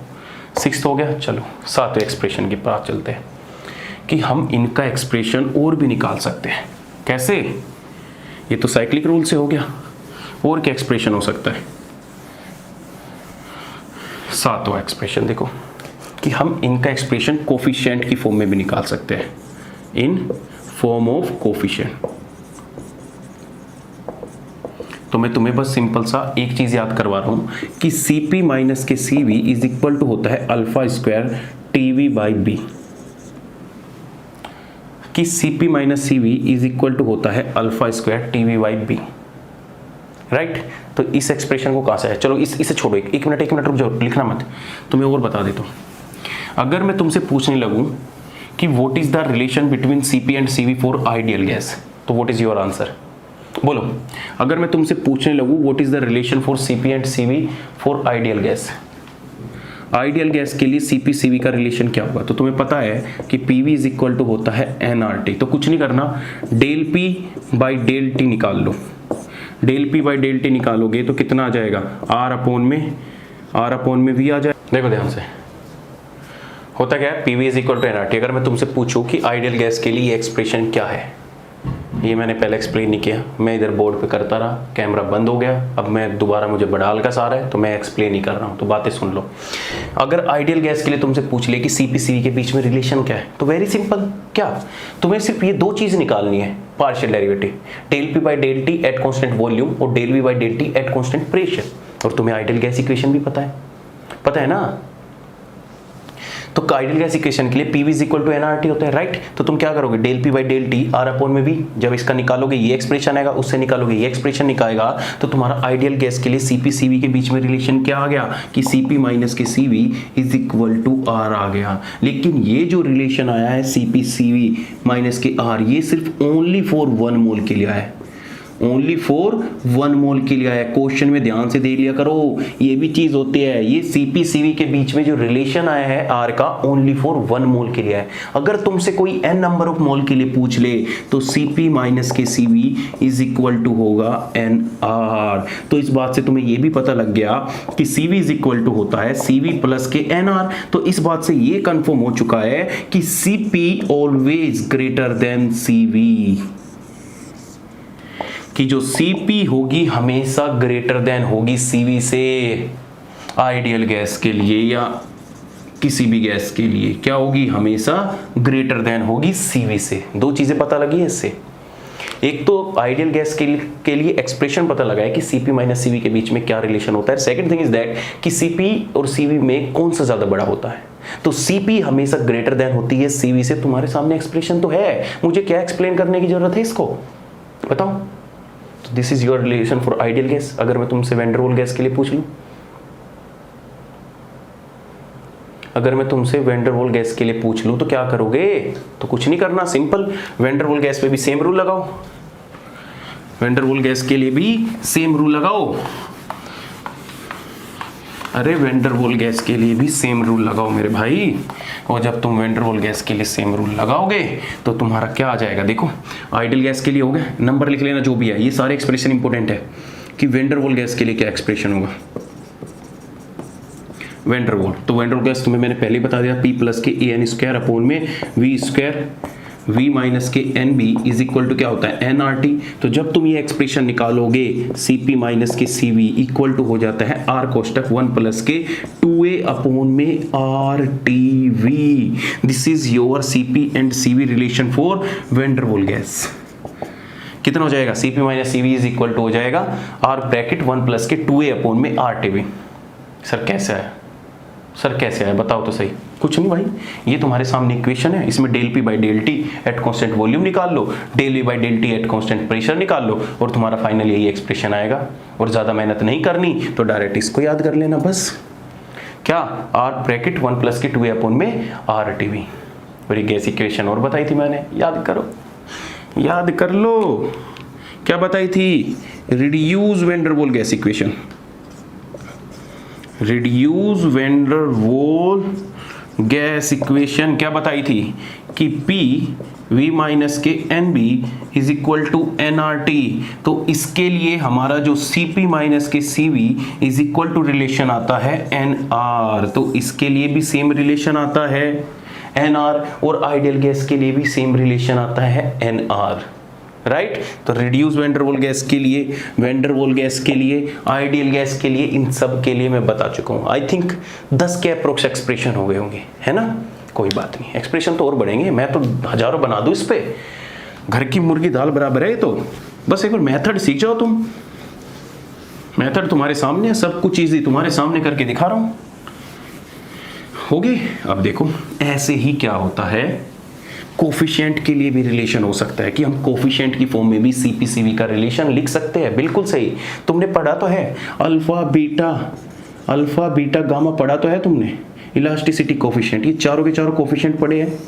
6th हो गया, चलो 7वें एक्सप्रेशन की पास चलते हैं। कि हम इनका एक्सप्रेशन और भी निकाल सकते हैं। कैसे? ये तो साइक्लिक रूल से हो गया, और क्या एक्सप्रेशन हो सकता है? सातवां एक्सप्रेशन देखो कि हम इनका एक्सप्रेशन कोफिशिएंट की फॉर्म में भी निकाल सकते हैं, इन फॉर्म ऑफ कोफिशिएंट। तो मैं तुम्हें बस सिंपल सा एक चीज याद करवा रहा हूं कि Cp माइनस के Cv इज इक्वल टू होता है alpha square Tv by B, कि Cp minus Cv is equal to होता है alpha square Tv by B, right. तो इस एक्सप्रेशन को कहां से है? चलो इसे छोड़ो, एक मिनट रुक जाओ, लिखना मत, तुम्हें और बता देता हूं। अगर मैं तुमसे पूछने लगूं कि what is the relation between Cp and Cv for ideal gas, तो व्हाट इज योर आंसर? बोलो। अगर मैं तुमसे पूछने लगूं what is the relation for Cp and Cv for ideal gas, ideal gas के लिए Cp Cv का रिलेशन क्या होगा? तो तुम्हें पता है कि Pv इज इक्वल टू होता है nRT। तो कुछ नहीं करना, del P by del T निकाल लो। Del P by del T निकालोगे तो कितना आ जाएगा? R अपॉन में V आ जाए। देखो ध्यान से, होता क्या है, Pv is equal to nRT। अगर मैं तुमसे पूछूं कि आइडियल गैस के लिए ये एक्सप्रेशन क्या है, ये मैंने पहले एक्सप्लेन नहीं किया, मैं इधर बोर्ड पे करता रहा, कैमरा बंद हो गया, अब मैं दोबारा मुझे बडाल का सारा है तो मैं एक्सप्लेन ही कर रहा हूँ, तो बातें सुन लो। अगर आइडियल गैस के लिए तुमसे पूछ ले कि Cp Cv के बीच में रिलेशन क्या है, तो वेरी सिंपल, क्या तुम्हें सिर्फ ये दो चीज निकालनी है, partial derivative, del P by del T at constant volume और del V by del T at constant pressure. और तुम्हें आइडियल गैस इक्वेशन भी पता है ना। तो आइडियल गैस इक्वेशन के लिए Pv is equal to nRT होता है, राइट। तो तुम क्या करोगे, del P by del T R upon में V, जब इसका निकालोगे ये एक्सप्रेशन आएगा, उससे निकालोगे ये एक्सप्रेशन निकालेगा, तो तुम्हारा आइडियल गैस के लिए Cp Cv के बीच में रिलेशन क्या आ गया कि Cp माइनस के Cv is equal to R आ गया। लेकिन ये जो रिलेशन आया है Cp Cv माइनस के R, ये सिर्फ ओनली फॉर 1 मोल के लिए आया है, ओनली फॉर 1 मोल के लिए आया। क्वेश्चन में ध्यान से देख लिया करो, ये भी चीज होती है, ये Cp Cv के बीच में जो रिलेशन आया है R का, ओनली फॉर 1 मोल के लिए है। अगर तुमसे कोई n नंबर ऑफ मोल के लिए पूछ ले तो Cp माइनस के Cv इज इक्वल टू होगा nR। तो इस बात से तुम्हें ये भी पता लग गया कि Cv इज इक्वल टू होता है Cv प्लस के nR। तो इस बात से ये कंफर्म हो चुका है कि Cp always greater than Cv, कि जो Cp होगी हमेशा ग्रेटर देन होगी Cv से, आइडियल गैस के लिए या किसी भी गैस के लिए क्या होगी, हमेशा ग्रेटर देन होगी Cv से। दो चीजें पता लगी है इससे, एक तो आइडियल गैस के लिए एक्सप्रेशन पता लगा है कि Cp माइनस Cv के बीच में क्या रिलेशन होता है। सेकंड थिंग इज दैट कि Cp और Cv में कौन सा ज्यादा बड़ा होता है, तो Cp हमेशा ग्रेटर देन होती है Cv से। तुम्हारे सामने एक्सप्रेशन तो है, मुझे क्या एक्सप्लेन करने की जरूरत है इसको, बताओ। This is your relation for ideal gas. अगर मैं तुमसे वैन डर वाल गैस के लिए पूछ लूं, अगर मैं तुमसे वैन डर वाल गैस के लिए पूछ लूं तो क्या करोगे? तो कुछ नहीं करना, simple, van der Waal gas पे भी सेम रूल लगाओ, वैन डर वाल गैस के लिए भी सेम रूल लगाओ। अरे वैन डर वाल गैस के लिए भी सेम रूल लगाओ मेरे भाई। और जब तुम वैन डर वाल गैस के लिए सेम रूल लगाओगे तो तुम्हारा क्या आ जाएगा, देखो आइडियल गैस के लिए हो गया, नंबर लिख लेना जो भी है, ये सारे एक्सप्रेशन इंपॉर्टेंट है कि वैन डर वाल गैस के लिए क्या एक्सप्रेशन होगा, वैन डर वाल। तो वैन डर वाल गैस तुम्हें मैंने पहले ही बता दिया, P प्लस के AN स्क्वायर अपॉन में V स्क्वायर V माइनस के NB इज इक्वल टू क्या होता है, nRT। तो जब तुम ये एक्सप्रेशन निकालोगे Cp माइनस के Cv इक्वल टू हो जाता है R कोष्टक 1 प्लस के 2A अपॉन में RTV। This is your Cp and Cv relation for van der Waal gas. कितना हो जाएगा, Cp minus Cv is equal to हो जाएगा R ब्रैकेट 1 प्लस के 2A अपॉन में RTV। सर कैसे आया, सर कैसे आया बताओ तो सही। कुछ नहीं भाई, ये तुम्हारे सामने इक्वेशन है, इसमें del P by del T at constant volume निकाल लो, del V by del T at constant pressure निकाल लो, और तुम्हारा फाइनल यही एक्सप्रेशन आएगा। और ज़्यादा मेहनत नहीं करनी, तो डायरेक्ट इसको याद कर लेना बस। क्या, R ब्रैकेट 1 प्लस के 2A अपॉन में RTV। और ये गैस इक्वेशन और बताई थी मैंने, याद करो, याद कर लो। क्या बताई थी, reduce van der Waal gas equation, reduce van der Waal gas equation क्या बताई थी कि P V माइनस के NB is equal to nRT। तो इसके लिए हमारा जो Cp माइनस के Cv is equal to relation आता है nR। तो इसके लिए भी सेम रिलेशन आता है NR, और आइडियल गैस के लिए भी सेम रिलेशन आता है NR, राइट। तो रिड्यूस वैंडरवाल गैस के लिए, वैंडरवाल गैस के लिए, आइडियल गैस के लिए, इन सब के लिए मैं बता चुका हूँ। आई थिंक 10 के अप्रोक्स एक्सप्रेशन हो गए होंगे, है ना। कोई बात नहीं, एक्सप्रेशन तो और बढ़ेंगे, मैं तो हजारों बना दूँ इस पे। घर की मुर्गी दाल बराबर है। तो बस एक बार मेथड सीख जाओ तुम। मेथड तुम्हारे सामने है, सब कुछ चीज़ें तुम्हारे सामने करके दिखा रहा हूँ। हो गए। अब देखो ऐसे ही क्या होता है, कोफिशिएंट के लिए भी रिलेशन हो सकता है कि हम कोफिशिएंट की फॉर्म में भी CP/CV का रिलेशन लिख सकते हैं। बिल्कुल सही, तुमने पढ़ा तो है अल्फा बीटा गामा पढ़ा तो है तुमने। इलास्टिसिटी कोफिशिएंट, ये चारों के चारों कोफिशिएंट पढ़े हैं।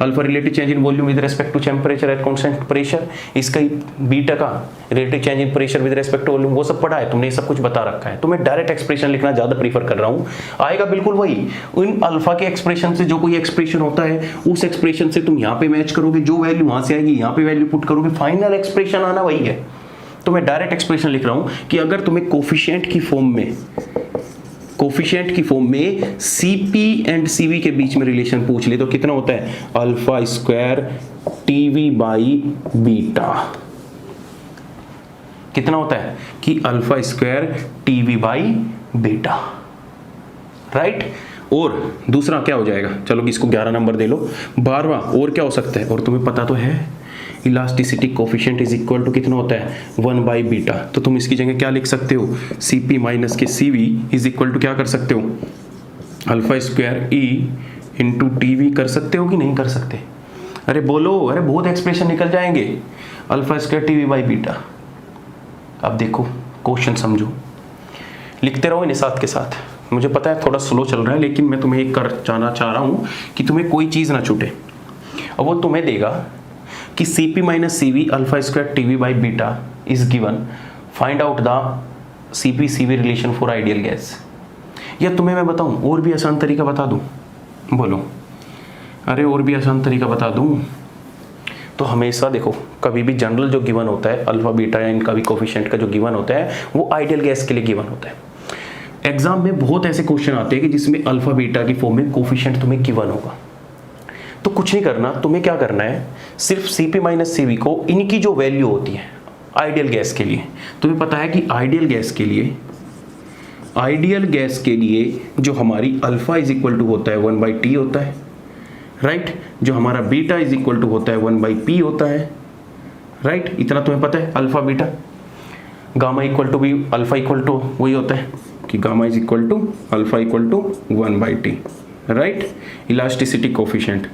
Alpha relative change in volume with respect to temperature at constant pressure, इसका बीटा का relative change in pressure with respect to volume, वो सब पढ़ा है तुमने, ये सब कुछ बता रखा है। तो मैं डायरेक्ट एक्सप्रेशन लिखना ज्यादा प्रीफर कर रहा हूँ, आएगा बिल्कुल वही। इन अल्फा के एक्सप्रेशन से जो कोई एक्सप्रेशन होता है, उस एक्सप्रेशन से तुम यहाँ पे मैच करोगे, जो वैल्यू वहां से आएगी यहाँ पे वैल्यू पुट करोगे, फाइनल एक्सप्रेशन आना वही है। तो मैं डायरेक्ट एक्सप्रेशन लिख रहा हूँ कि अगर तुम्हें कोफिशिएंट की फॉर्म में CP एंड CV के बीच में रिलेशन पूछ ले तो कितना होता है, alpha square TV by beta. कितना होता है कि alpha square TV by beta, right. और दूसरा क्या हो जाएगा, चलो इसको 11 नंबर दे लो। 12वां और क्या हो सकता है, और तुम्हें पता तो है elasticity coefficient is equal to कितना होता है, 1 बाई बीटा। तो तुम इसकी जगह क्या लिख सकते हो, CP माइनस के CV इज इक्वल टू क्या कर सकते हो, alpha square E into TV कर सकते हो कि नहीं कर सकते। अरे बोलो, अरे बहुत एक्सप्रेशन निकल जाएंगे। Alpha square TV by beta. अब देखो क्वेश्चन समझो, लिखते रहो इन्हें साथ के साथ। मुझे पता है थोड़ा स्लो चल रहा है, लेकिन मैं तुम्हें एक कर जाना चाह रहा हूँ कि तुम्हें कोई चीज़ ना छूटे। अब वो तुम्हें देगा कि CP minus CV alpha square TV by beta is given, find out the CP/CV relation for ideal gas. या तुम्हें मैं बताऊं और भी आसान तरीका बता दूं, बोलो। अरे और भी आसान तरीका बता दूं। तो हमेशा देखो, कभी भी जनरल जो गिवन होता है अल्फा बीटा या इनका भी कोफिशिएंट का जो गिवन होता है वो आइडियल गैस के लिए गिवन होता है। एग्जाम में बहुत ऐसे क्वेश्चन आते हैं कि जिसमें अल्फा बीटा की फॉर्म में कोफिशिएंट तुम्हें गिवन होगा। तो कुछ नहीं करना, तुम्हें क्या करना है, सिर्फ CP माइनस CV को इनकी जो वैल्यू होती है आइडियल गैस के लिए, तुम्हें पता है कि आइडियल गैस के लिए जो हमारी अल्फा इज इक्वल टू होता है 1 बाई T होता है, राइट। जो हमारा बीटा इज इक्वल टू होता है 1 बाई P होता है, राइट। इतना तुम्हें पता है, alpha beta. Gamma equal to भी अल्फा इक्वल टू वही होता है कि gamma is equal to alpha equal to 1 by T, right. Elasticity coefficient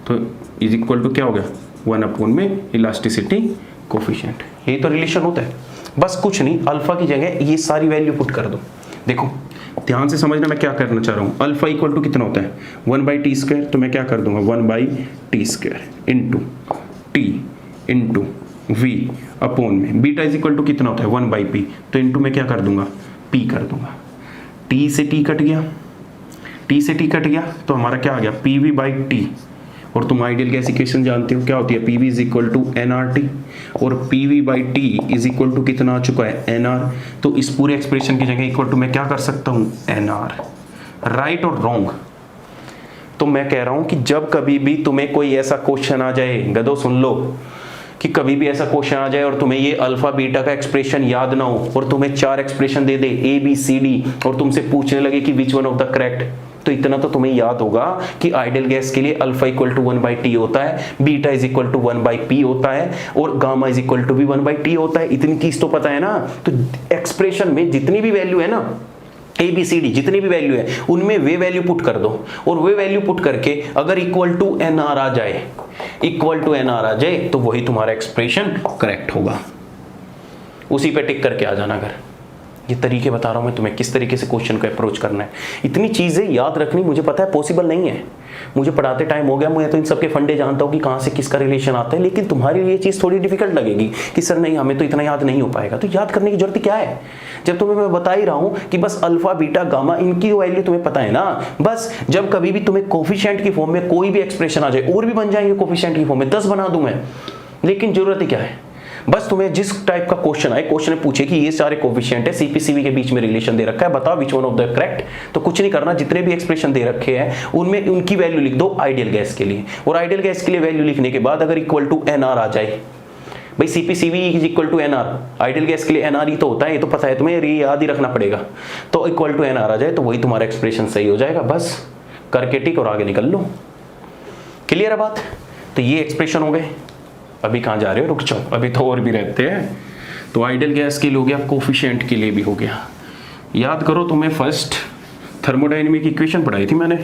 तो इज इक्वल टू क्या हो गया, 1 अपॉन में इलास्टिसिटी कोफिशिएंट। यही तो रिलेशन होता है, बस कुछ नहीं। अल्फा की जगह ये सारी वैल्यू पुट कर दो। देखो ध्यान से समझना मैं क्या करना चाह रहा हूँ। अल्फा इक्वल टू कितना होता है, 1 बाई T स्क्वायर, तो मैं क्या कर दूंगा 1 by T square into T into V upon में। बीटा इज इक्वल टू कितना होता है 1 बाई P, तो इंटू में क्या कर दूंगा P कर दूंगा। T से T कट गया, तो हमारा क्या आ गया PV बाई T। और तुम आइडियल गैस इक्वेशन जानते हो क्या होती है, PV is equal to nRT, और PV by T is equal to कितना आ चुका है NR। तो इस पूरे एक्सप्रेशन की जगह इक्वल टू मैं क्या कर सकता हूँ NR, राइट और रॉन्ग। तो मैं कह रहा हूं कि जब कभी भी तुम्हें कोई ऐसा क्वेश्चन आ जाए, गधो सुन लो, कि कभी भी ऐसा क्वेश्चन आ जाए और तुम्हें ये अल्फा बीटा का एक्सप्रेशन याद ना हो और तुम्हें 4 एक्सप्रेशन दे दे ABCD और तुमसे पूछने लगे कि which one of the correct, तो इतना तो तुम्हें याद होगा कि आइडियल गैस के लिए alpha equal to 1 by T होता है, beta is equal to 1 by P होता है, और गामा इज इक्वल टू भी 1 बाई T होता है। इतनी चीज तो पता है ना। तो एक्सप्रेशन में जितनी भी वैल्यू है ना, ABCD जितनी भी वैल्यू है, उनमें वे वैल्यू पुट कर दो, और वे वैल्यू पुट करके अगर इक्वल टू NR आ जाए, तो वही तुम्हारा एक्सप्रेशन करेक्ट होगा। उसी पे टिक करके आ जाना। अगर ये तरीके बता रहा हूं मैं तुम्हें किस तरीके से क्वेश्चन को अप्रोच करना है। इतनी चीजें याद रखनी मुझे पता है पॉसिबल नहीं है, मुझे पढ़ाते टाइम हो गया, मैं तो इन सबके फंडे जानता हूं कि कहां से किसका रिलेशन आता है, लेकिन तुम्हारे लिए ये चीज थोड़ी डिफिकल्ट लगेगी कि सर नहीं हमें तो इतना याद नहीं हो पाएगा। तो याद करने की जरूरत क्या है, जब तुम्हें मैं बता ही रहा हूं कि बस अल्फा बीटा गामा इनकी वैल्यू तुम्हें पता है ना। बस जब कभी भी तुम्हें कोफिशिएंट की फॉर्म में कोई भी एक्सप्रेशन आ जाए, और भी बन जाएंगे कोफिशिएंट की फॉर्म में 10 बना दूं मैं, लेकिन जरूरत ही क्या है, बस तुम्हें जिस टाइप का क्वेश्चन आए, क्वेश्चन में पूछे कि ये सारे कोफिशिएंट है, सीपीसीवी के बीच में रिलेशन दे रखा है, बताओ which one of the correct. तो कुछ नहीं करना, जितने भी एक्सप्रेशन दे रखे हैं उनमें उनकी वैल्यू लिख दो आइडियल गैस के लिए, और आइडियल गैस के लिए वैल्यू लिखने के बाद अगर इक्वल टू एनआर आ जाए, भाई CP CV is equal to NR, ideal gas के लिए एनआर ही तो होता है, ये तो पता है तुम्हें, ये याद ही रखना पड़ेगा। तो इक्वल टू एनआर आ जाए तो वही तुम्हारा एक्सप्रेशन सही हो जाएगा, बस करके टिक और आगे निकल लो। क्लियर है बात? तो ये एक्सप्रेशन हो गए। अभी कहाँ जा रहे हो, रुक जाओ, अभी तो और भी रहते हैं। तो आइडियल गैस के लिए हो गया, कोफिशिएंट के लिए भी हो गया। याद करो, तुम्हें फर्स्ट थर्मोडायनेमिक इक्वेशन पढ़ाई थी मैंने,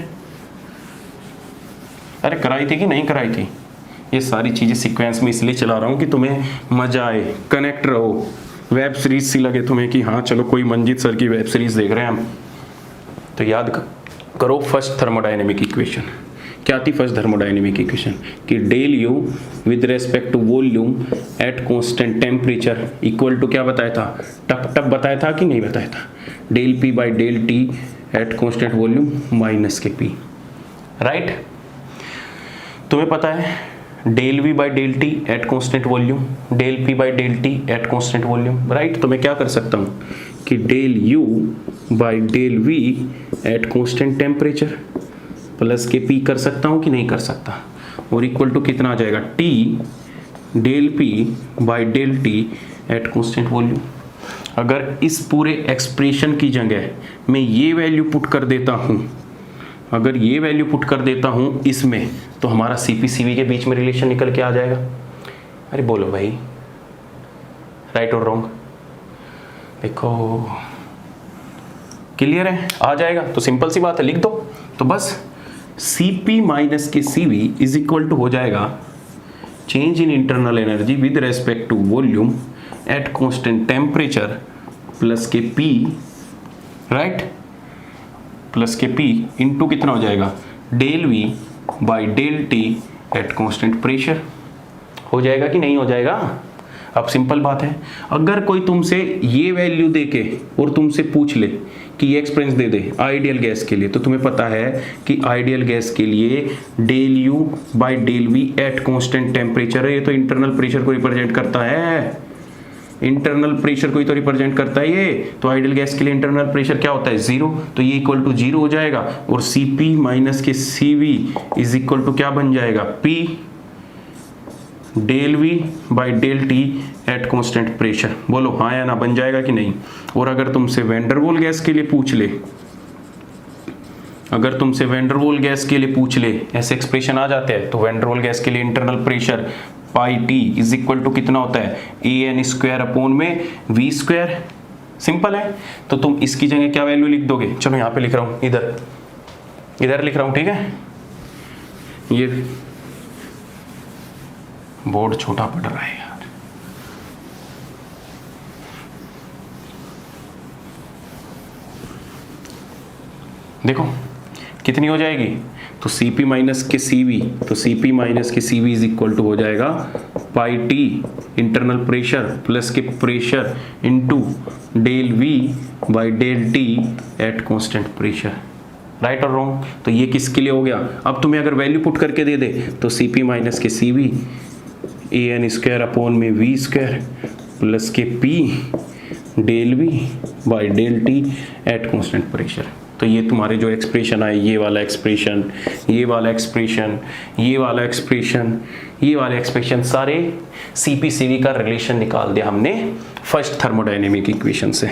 अरे कराई थी कि नहीं कराई थी? ये सारी चीज़ें सीक्वेंस में इसलिए चला रहा हूँ कि तुम्हें मजा आए, कनेक्ट रहो, वेब सीरीज सी लगे तुम्हें कि हाँ चलो कोई मंजीत सर की वेब सीरीज देख रहे हैं हम। तो याद करो फर्स्ट थर्मोडायनेमिक इक्वेशन क्या थी? फर्स्ट थर्मोडायनेमिक इक्वेशन कि del U with respect to volume at constant temperature equal to क्या बताया था? टप टप बताया था कि नहीं बताया था? Del P by del T at constant volume minus के पी, राइट? तुम्हें पता है del V by del T at constant volume, del P by del T at constant volume, right? तो मैं क्या कर सकता हूँ कि del U by del V at constant temperature plus के पी कर सकता हूँ कि नहीं कर सकता? और इक्वल टू कितना आ जाएगा? T del P by del T at constant volume. अगर इस पूरे एक्सप्रेशन की जगह मैं ये वैल्यू पुट कर देता हूँ, अगर ये वैल्यू पुट कर देता हूँ इसमें, तो हमारा सीपीसीवी के बीच में रिलेशन निकल के आ जाएगा। अरे बोलो भाई, राइट और रॉन्ग? देखो क्लियर है, आ जाएगा। तो सिंपल सी बात है, लिख दो। तो बस Cp माइनस के Cv इज इक्वल टू हो जाएगा change in internal energy with respect to volume at constant temperature plus के P, राइट? प्लस के P इंटू कितना हो जाएगा? Del V by del T at constant pressure. हो जाएगा कि नहीं हो जाएगा? अब सिंपल बात है, अगर कोई तुमसे ये वैल्यू देके और तुमसे पूछ ले कि ये एक्सप्रेशन दे दे आइडियल गैस के लिए, तो तुम्हें पता है कि आइडियल गैस के लिए del U by del V at constant temperature है, ये तो इंटरनल प्रेशर को रिप्रेजेंट करता है, इंटरनल प्रेशर को ही तो रिप्रेजेंट करता है ये। तो आइडियल गैस के लिए इंटरनल प्रेशर क्या होता है? 0, तो ये इक्वल टू 0 हो जाएगा। और Cp माइनस के Cv इज इक्वल टू क्या बन जाएगा? P del V by del T at constant pressure. बोलो हाँ या ना, बन जाएगा कि नहीं? और अगर तुमसे वैंडरवॉल गैस के लिए पूछ ले, अगर तुमसे वैंडरवॉल गैस के लिए पूछ ले, ऐसे एक्सप्रेशन आ जाते हैं, तो वैंडरवॉल गैस के लिए internal pressure pi T is equal to कितना होता है? ए एन स्क्वायर अपॉन में वी स्क्वायर। सिंपल है। तो तुम इसकी जगह क्या वैल्यू लिख दोगे? चलो यहाँ पे लिख रहा हूँ, इधर लिख रहा हूँ, ठीक है? ये बोर्ड छोटा पड़ रहा है यार। देखो कितनी हो जाएगी? तो Cp माइनस के Cv, तो Cp माइनस के Cv इज इक्वल टू हो जाएगा pi T internal pressure plus के pressure into del V by del T at constant pressure, right और रॉन्ग? तो ये किसके लिए हो गया? अब तुम्हें अगर वैल्यू पुट करके दे दे तो Cp माइनस के Cv a n square upon में वी स्क्वायर प्लस के P del V by del T at constant pressure. तो ये तुम्हारे जो एक्सप्रेशन आए, ये वाला एक्सप्रेशन, ये वाला एक्सप्रेशन, ये वाला एक्सप्रेशन, ये वाले एक्सप्रेशन, सारे सीपीसीवी का रिलेशन निकाल दिया हमने फर्स्ट थर्मोडायनेमिक इक्वेशन से।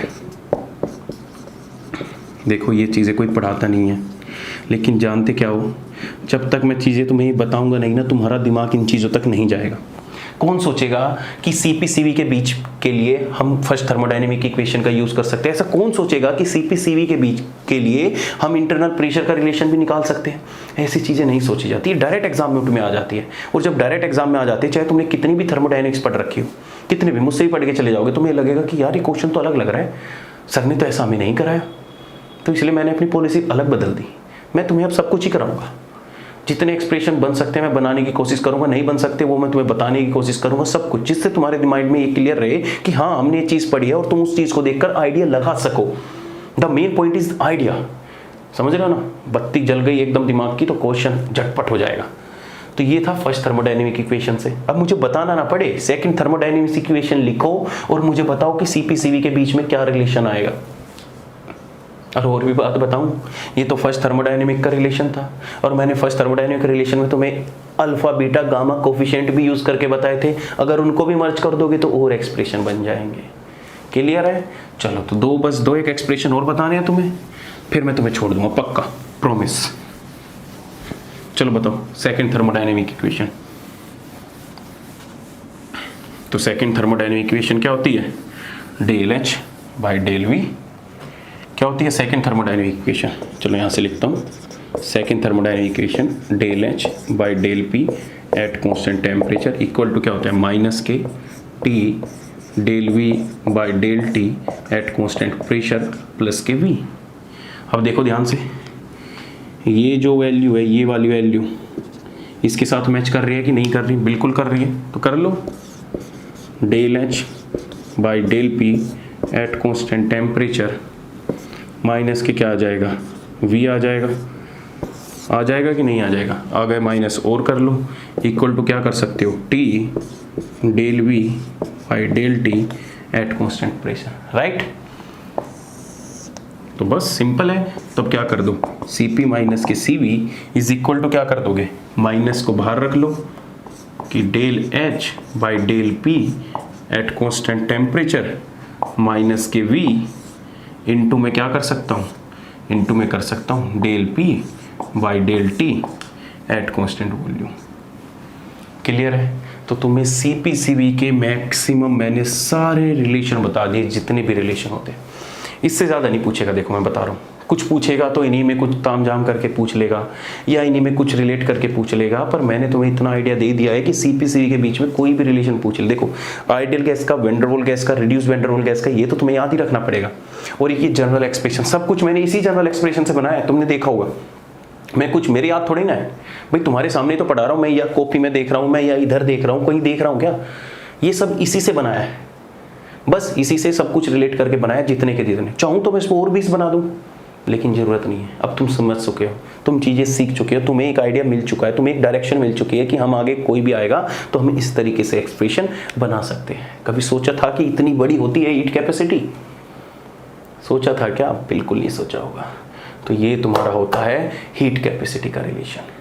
देखो ये चीज़ें कोई पढ़ाता नहीं है, लेकिन जानते क्या हो, जब तक मैं चीज़ें तुम्हें बताऊंगा नहीं ना, तुम्हारा दिमाग इन चीज़ों तक नहीं जाएगा। कौन सोचेगा कि सीपीसीवी के बीच के लिए हम फर्स्ट थर्मोडायनेमिक इक्वेशन का यूज कर सकते हैं? ऐसा कौन सोचेगा कि सीपीसीवी के बीच के लिए हम इंटरनल प्रेशर का रिलेशन भी निकाल सकते हैं? ऐसी चीजें नहीं सोची जाती है, डायरेक्ट एग्जाम में तुम्हें आ जाती है। और जब डायरेक्ट एग्जाम में आ जाती है, चाहे तुमने कितनी भी थर्मोडायनेमिक्स पढ़ रखी हो, कितने भी, मुझसे भी पढ़ के चले जाओगे, तुम्हें लगेगा कि यार ये क्वेश्चन तो अलग लग रहा है, सर ने तो ऐसा हमें नहीं कराया, तो इसलिए मैंने अपनी पॉलिसी अलग बदल दी। मैं तुम्हें अब सब कुछ ही कराऊंगा, जितने एक्सप्रेशन बन सकते हैं मैं बनाने की कोशिश करूंगा, नहीं बन सकते वो मैं तुम्हें बताने की कोशिश करूंगा, सब कुछ, जिससे तुम्हारे दिमाग में ये क्लियर रहे कि हाँ हमने ये चीज़ पढ़ी है और तुम उस चीज़ को देखकर आइडिया लगा सको। The main point is idea, समझ रहे हो ना? बत्ती जल गई एकदम दिमाग की तो क्वेश्चन झटपट हो जाएगा। तो ये था फर्स्ट थर्मोडायनेमिक इक्वेशन से। अब मुझे बताना ना पड़े, सेकंड थर्मोडायनेमिक इक्वेशन लिखो और मुझे बताओ कि CP/CV के बीच में क्या रिलेशन आएगा। और भी बात बताऊं, ये तो फर्स्ट थर्मोडायनेमिक का रिलेशन था, और मैंने फर्स्ट थर्मोडायनेमिक रिलेशन में तुम्हें अल्फा बीटा गामा कोफिशिएंट भी यूज करके बताए थे। अगर उनको भी मर्ज कर दोगे तो और एक्सप्रेशन बन जाएंगे। क्लियर है? चलो तो बस दो एक एक्सप्रेशन और बताने हैं तुम्हें, फिर मैं तुम्हें छोड़ दूंगा पक्का, प्रॉमिस। चलो बताओ सेकंड थर्मोडायनेमिक इक्वेशन। तो सेकंड थर्मोडायनेमिक इक्वेशन क्या होती है? Del H by del V. क्या होती है सेकंड थर्मोडायनेमिक इक्वेशन? चलो यहाँ से लिखता हूँ, second thermodynamic equation del H by del P at constant temperature equal to क्या होता है? माइनस के T del V by del T at constant pressure plus के वी। अब देखो ध्यान से, ये जो वैल्यू है, ये वाली वैल्यू इसके साथ मैच कर रही है कि नहीं कर रही? बिल्कुल कर रही है, तो कर लो। Del H by del P at constant temperature minus के क्या आ जाएगा? वी आ जाएगा। आ जाएगा कि नहीं आ जाएगा? आ गए, माइनस और कर लो, इक्वल टू क्या कर सकते हो? T del V by del T at constant pressure, right? तो बस सिंपल है। तो अब क्या कर दो? Cp माइनस के Cv इज इक्वल टू क्या कर दोगे? माइनस को बाहर रख लो कि del H by del P at constant temperature minus के V इंटू में क्या कर सकता हूँ? इंटू में कर सकता हूँ del P by del T at constant volume. Clear है? तो तुम्हें CP/CV के मैक्सिमम मैंने सारे रिलेशन बता दिए, जितने भी रिलेशन होते हैं। इससे ज़्यादा नहीं पूछेगा। देखो मैं बता रहा हूँ, कुछ पूछेगा तो इन्हीं में कुछ तामझाम करके पूछ लेगा, या इन्हीं में कुछ रिलेट करके पूछ लेगा, पर मैंने तुम्हें इतना आइडिया दे दिया है कि CP/CV के बीच में कोई भी रिलेशन पूछ ले। देखो आइडियल गैस का, वैन डर वाल्स गैस का, reduce van der Waals gas का, ये तो तुम्हें याद ही रखना पड़ेगा। और ये जनरल एक्सप्रेशन सब कुछ मैंने इसी जनरल एक्सप्रेशन से बनाया है, तुमने देखा होगा। मैं कुछ मेरे याद थोड़ी ना है भाई, तुम्हारे सामने तो पढ़ा रहा हूँ मैं, या कॉपी में देख रहा हूँ मैं, या इधर देख रहा हूँ, कहीं देख रहा हूँ क्या? ये सब इसी से बनाया है, बस इसी से सब कुछ रिलेट करके बनाया, जितने के जितने। चाहूँ तो मैं इसको और 20 बना दूँ, लेकिन ज़रूरत नहीं है। अब तुम समझ चुके हो, तुम चीज़ें सीख चुके हो, तुम्हें एक आइडिया मिल चुका है, तुम्हें एक डायरेक्शन मिल चुकी है कि हम आगे कोई भी आएगा तो हम इस तरीके से एक्सप्रेशन बना सकते हैं। कभी सोचा था कि इतनी बड़ी होती है हीट कैपेसिटी? सोचा था क्या? बिल्कुल नहीं सोचा होगा। तो ये तुम्हारा होता है हीट कैपेसिटी का रिलेशन।